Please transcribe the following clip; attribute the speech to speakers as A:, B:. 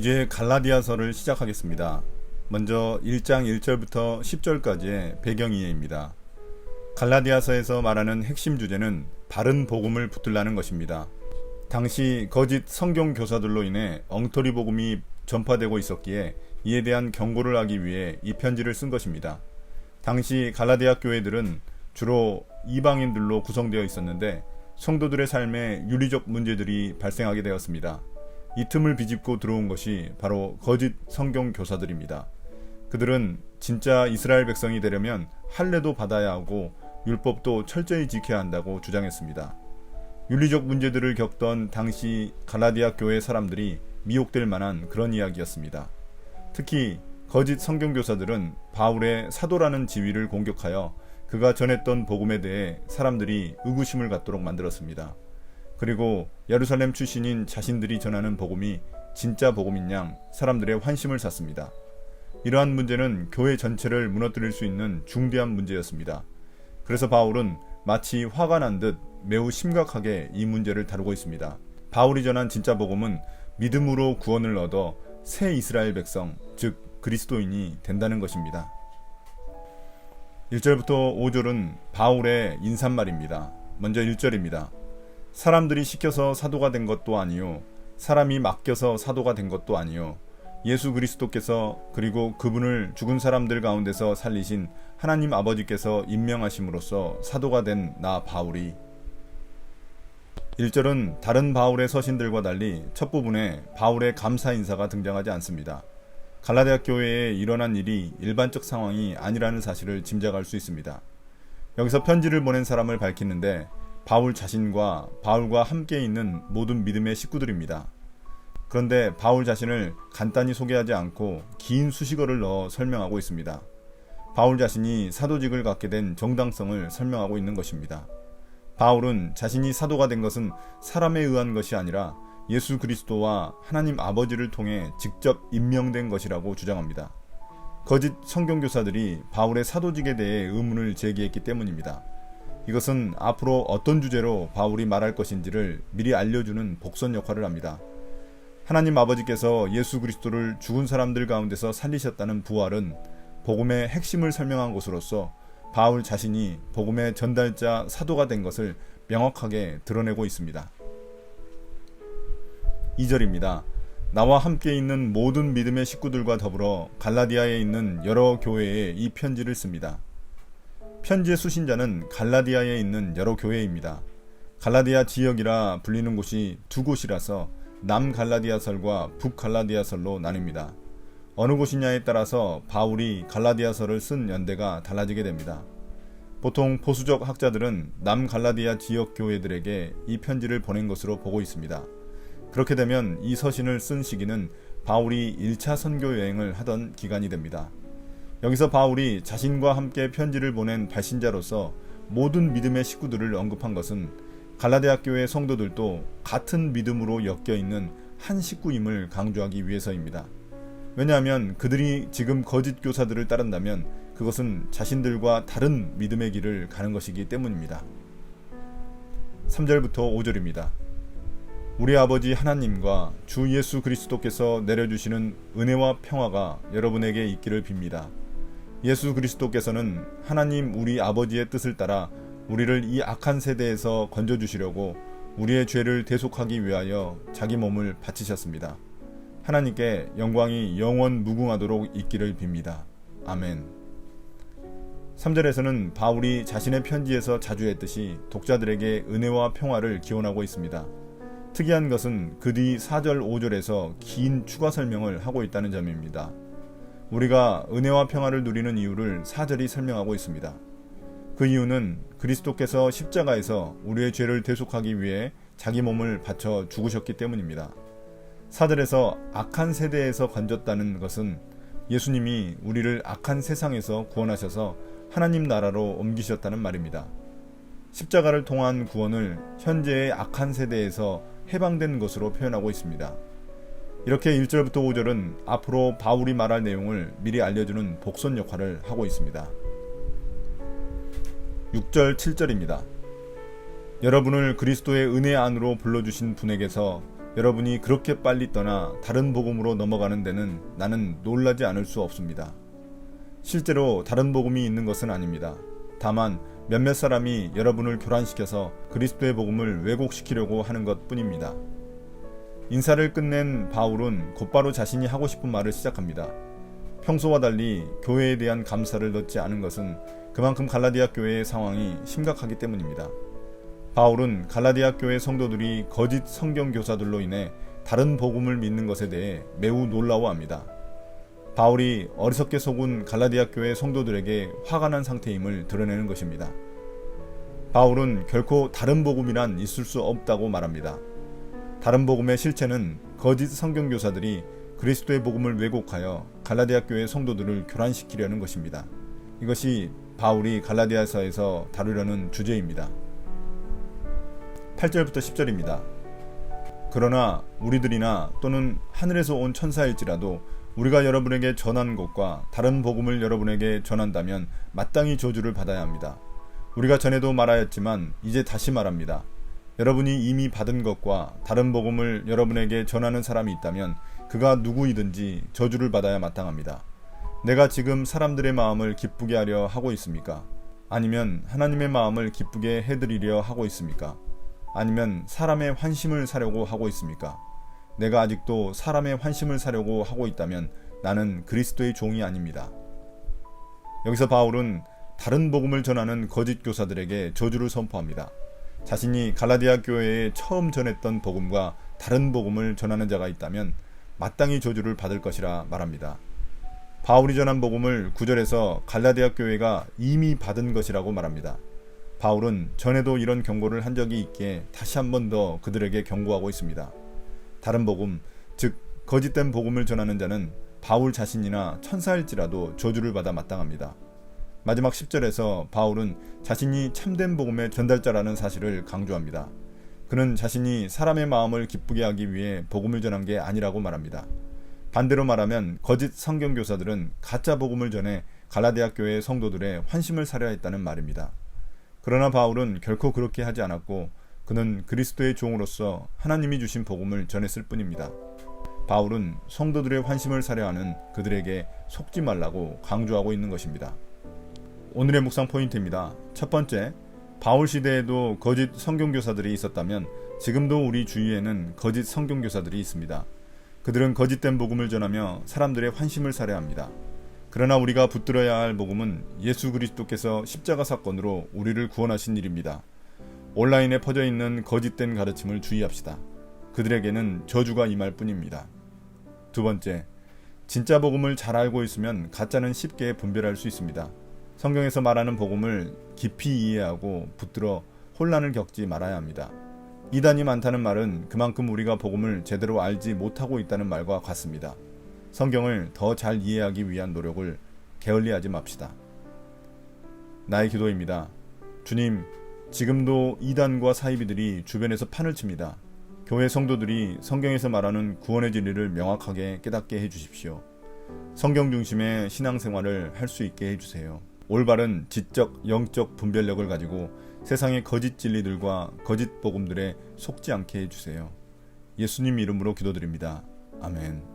A: 이제 갈라디아서를 시작하겠습니다. 먼저 1장 1절부터 10절까지의 배경 이해입니다. 갈라디아서에서 말하는 핵심 주제는 바른 복음을 붙들라는 것입니다. 당시 거짓 성경 교사들로 인해 엉터리 복음이 전파되고 있었기에 이에 대한 경고를 하기 위해 이 편지를 쓴 것입니다. 당시 갈라디아 교회들은 주로 이방인들로 구성되어 있었는데 성도들의 삶에 윤리적 문제들이 발생하게 되었습니다. 이 틈을 비집고 들어온 것이 바로 거짓 성경 교사들입니다. 그들은 진짜 이스라엘 백성이 되려면 할례도 받아야 하고 율법도 철저히 지켜야 한다고 주장했습니다. 윤리적 문제들을 겪던 당시 갈라디아 교회 사람들이 미혹될 만한 그런 이야기였습니다. 특히 거짓 성경 교사들은 바울의 사도라는 지위를 공격하여 그가 전했던 복음에 대해 사람들이 의구심을 갖도록 만들었습니다. 그리고 예루살렘 출신인 자신들이 전하는 복음이 진짜 복음인 양 사람들의 환심을 샀습니다. 이러한 문제는 교회 전체를 무너뜨릴 수 있는 중대한 문제였습니다. 그래서 바울은 마치 화가 난 듯 매우 심각하게 이 문제를 다루고 있습니다. 바울이 전한 진짜 복음은 믿음으로 구원을 얻어 새 이스라엘 백성, 즉 그리스도인이 된다는 것입니다. 1절부터 5절은 바울의 인사말입니다. 먼저 1절입니다. 사람들이 시켜서 사도가 된 것도 아니요 사람이 맡겨서 사도가 된 것도 아니요 예수 그리스도께서 그리고 그분을 죽은 사람들 가운데서 살리신 하나님 아버지께서 임명하심으로써 사도가 된 나 바울이. 1절은 다른 바울의 서신들과 달리 첫 부분에 바울의 감사 인사가 등장하지 않습니다. 갈라디아 교회에 일어난 일이 일반적 상황이 아니라는 사실을 짐작할 수 있습니다. 여기서 편지를 보낸 사람을 밝히는데 바울 자신과 바울과 함께 있는 모든 믿음의 식구들입니다. 그런데 바울 자신을 간단히 소개하지 않고 긴 수식어를 넣어 설명하고 있습니다. 바울 자신이 사도직을 갖게 된 정당성을 설명하고 있는 것입니다. 바울은 자신이 사도가 된 것은 사람에 의한 것이 아니라 예수 그리스도와 하나님 아버지를 통해 직접 임명된 것이라고 주장합니다. 거짓 성경교사들이 바울의 사도직에 대해 의문을 제기했기 때문입니다. 이것은 앞으로 어떤 주제로 바울이 말할 것인지를 미리 알려주는 복선 역할을 합니다. 하나님 아버지께서 예수 그리스도를 죽은 사람들 가운데서 살리셨다는 부활은 복음의 핵심을 설명한 것으로서 바울 자신이 복음의 전달자 사도가 된 것을 명확하게 드러내고 있습니다. 2절입니다. 나와 함께 있는 모든 믿음의 식구들과 더불어 갈라디아에 있는 여러 교회에 이 편지를 씁니다. 편지의 수신자는 갈라디아에 있는 여러 교회입니다. 갈라디아 지역이라 불리는 곳이 두 곳이라서 남갈라디아설과 북갈라디아설로 나뉩니다. 어느 곳이냐에 따라서 바울이 갈라디아서를 쓴 연대가 달라지게 됩니다. 보통 보수적 학자들은 남갈라디아 지역 교회들에게 이 편지를 보낸 것으로 보고 있습니다. 그렇게 되면 이 서신을 쓴 시기는 바울이 1차 선교 여행을 하던 기간이 됩니다. 여기서 바울이 자신과 함께 편지를 보낸 발신자로서 모든 믿음의 식구들을 언급한 것은 갈라디아 교회 성도들도 같은 믿음으로 엮여있는 한 식구임을 강조하기 위해서입니다. 왜냐하면 그들이 지금 거짓 교사들을 따른다면 그것은 자신들과 다른 믿음의 길을 가는 것이기 때문입니다. 3절부터 5절입니다. 우리 아버지 하나님과 주 예수 그리스도께서 내려주시는 은혜와 평화가 여러분에게 있기를 빕니다. 예수 그리스도께서는 하나님 우리 아버지의 뜻을 따라 우리를 이 악한 세대에서 건져주시려고 우리의 죄를 대속하기 위하여 자기 몸을 바치셨습니다. 하나님께 영광이 영원 무궁하도록 있기를 빕니다. 아멘. 3절에서는 바울이 자신의 편지에서 자주 했듯이 독자들에게 은혜와 평화를 기원하고 있습니다. 특이한 것은 그 뒤 4절 5절에서 긴 추가 설명을 하고 있다는 점입니다. 우리가 은혜와 평화를 누리는 이유를 4절이 설명하고 있습니다. 그 이유는 그리스도께서 십자가에서 우리의 죄를 대속하기 위해 자기 몸을 바쳐 죽으셨기 때문입니다. 4절에서 악한 세대에서 건졌다는 것은 예수님이 우리를 악한 세상에서 구원하셔서 하나님 나라로 옮기셨다는 말입니다. 십자가를 통한 구원을 현재의 악한 세대에서 해방된 것으로 표현하고 있습니다. 이렇게 1절부터 5절은 앞으로 바울이 말할 내용을 미리 알려주는 복선 역할을 하고 있습니다. 6절 7절입니다. 여러분을 그리스도의 은혜 안으로 불러주신 분에게서 여러분이 그렇게 빨리 떠나 다른 복음으로 넘어가는 데는 나는 놀라지 않을 수 없습니다. 실제로 다른 복음이 있는 것은 아닙니다. 다만 몇몇 사람이 여러분을 교란시켜서 그리스도의 복음을 왜곡시키려고 하는 것 뿐입니다. 인사를 끝낸 바울은 곧바로 자신이 하고 싶은 말을 시작합니다. 평소와 달리 교회에 대한 감사를 넣지 않은 것은 그만큼 갈라디아 교회의 상황이 심각하기 때문입니다. 바울은 갈라디아 교회 성도들이 거짓 성경 교사들로 인해 다른 복음을 믿는 것에 대해 매우 놀라워합니다. 바울이 어리석게 속은 갈라디아 교회 성도들에게 화가 난 상태임을 드러내는 것입니다. 바울은 결코 다른 복음이란 있을 수 없다고 말합니다. 다른 복음의 실체는 거짓 성경 교사들이 그리스도의 복음을 왜곡하여 갈라디아 교회 성도들을 교란시키려는 것입니다. 이것이 바울이 갈라디아서에서 다루려는 주제입니다. 8절부터 10절입니다. 그러나 우리들이나 또는 하늘에서 온 천사일지라도 우리가 여러분에게 전한 것과 다른 복음을 여러분에게 전한다면 마땅히 저주를 받아야 합니다. 우리가 전에도 말하였지만 이제 다시 말합니다. 여러분이 이미 받은 것과 다른 복음을 여러분에게 전하는 사람이 있다면 그가 누구이든지 저주를 받아야 마땅합니다. 내가 지금 사람들의 마음을 기쁘게 하려 하고 있습니까? 아니면 하나님의 마음을 기쁘게 해드리려 하고 있습니까? 아니면 사람의 환심을 사려고 하고 있습니까? 내가 아직도 사람의 환심을 사려고 하고 있다면 나는 그리스도의 종이 아닙니다. 여기서 바울은 다른 복음을 전하는 거짓 교사들에게 저주를 선포합니다. 자신이 갈라디아 교회에 처음 전했던 복음과 다른 복음을 전하는 자가 있다면 마땅히 저주를 받을 것이라 말합니다. 바울이 전한 복음을 9절에서 갈라디아 교회가 이미 받은 것이라고 말합니다. 바울은 전에도 이런 경고를 한 적이 있기에 다시 한 번 더 그들에게 경고하고 있습니다. 다른 복음, 즉 거짓된 복음을 전하는 자는 바울 자신이나 천사일지라도 저주를 받아 마땅합니다. 마지막 10절에서 바울은 자신이 참된 복음의 전달자라는 사실을 강조합니다. 그는 자신이 사람의 마음을 기쁘게 하기 위해 복음을 전한 게 아니라고 말합니다. 반대로 말하면 거짓 성경교사들은 가짜 복음을 전해 갈라디아 교회의 성도들의 환심을 사려 했다는 말입니다. 그러나 바울은 결코 그렇게 하지 않았고 그는 그리스도의 종으로서 하나님이 주신 복음을 전했을 뿐입니다. 바울은 성도들의 환심을 사려 하는 그들에게 속지 말라고 강조하고 있는 것입니다. 오늘의 묵상 포인트입니다. 첫 번째, 바울 시대에도 거짓 성경교사들이 있었다면 지금도 우리 주위에는 거짓 성경교사들이 있습니다. 그들은 거짓된 복음을 전하며 사람들의 환심을 사려 합니다. 그러나 우리가 붙들어야 할 복음은 예수 그리스도께서 십자가 사건으로 우리를 구원하신 일입니다. 온라인에 퍼져 있는 거짓된 가르침을 주의합시다. 그들에게는 저주가 임할 뿐입니다. 두 번째, 진짜 복음을 잘 알고 있으면 가짜는 쉽게 분별할 수 있습니다. 성경에서 말하는 복음을 깊이 이해하고 붙들어 혼란을 겪지 말아야 합니다. 이단이 많다는 말은 그만큼 우리가 복음을 제대로 알지 못하고 있다는 말과 같습니다. 성경을 더 잘 이해하기 위한 노력을 게을리하지 맙시다. 나의 기도입니다. 주님, 지금도 이단과 사이비들이 주변에서 판을 칩니다. 교회 성도들이 성경에서 말하는 구원의 진리를 명확하게 깨닫게 해주십시오. 성경 중심의 신앙생활을 할 수 있게 해주세요. 올바른 지적, 영적 분별력을 가지고 세상의 거짓 진리들과 거짓 복음들에 속지 않게 해주세요. 예수님 이름으로 기도드립니다. 아멘.